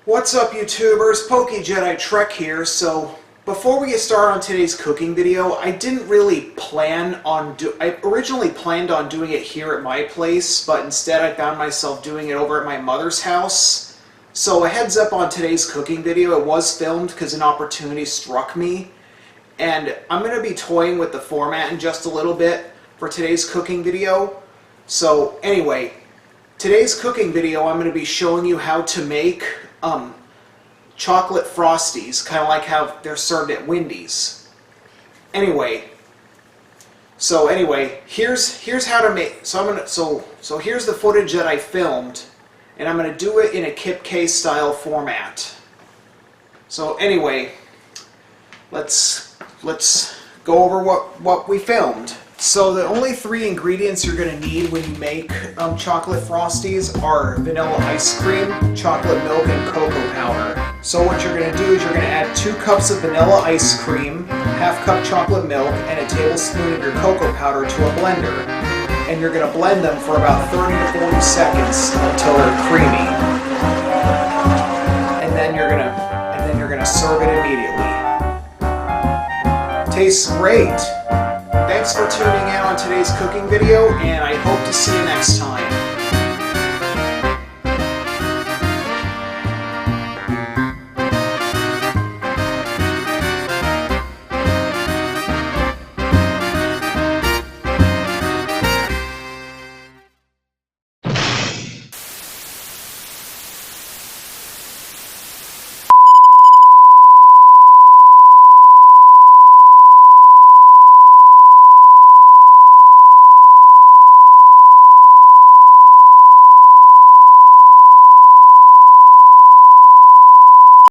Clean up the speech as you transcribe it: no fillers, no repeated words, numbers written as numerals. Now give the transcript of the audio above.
What's up, YouTubers? PokeJediTrek's here. So before we get started on today's cooking video, I didn't really plan on I originally planned on doing it here at my place, but instead I found myself doing it over at my mother's house. So a heads up on today's cooking video, it was filmed because an opportunity struck me, and I'm going to be toying with the format in just a little bit for today's cooking video. So anyway, today's cooking video I'm going to be showing you how to make chocolate Frosties, kind of like how they're served at Wendy's. Anyway, here's how to make. So here's the footage that I filmed, and I'm going to do it in a Kip K style format. So anyway, let's go over what we filmed. So the only three ingredients you're going to need when you make chocolate Frosties are vanilla ice cream, chocolate milk, and cocoa powder. So what you're going to do is you're going to add 2 cups of vanilla ice cream, ½ cup chocolate milk, and a tablespoon of your cocoa powder to a blender. And you're going to blend them for about 30 to 40 seconds until they're creamy. And then you're going to serve it immediately. Tastes great. Thanks for tuning in on today's cooking video, and I hope to see you next time.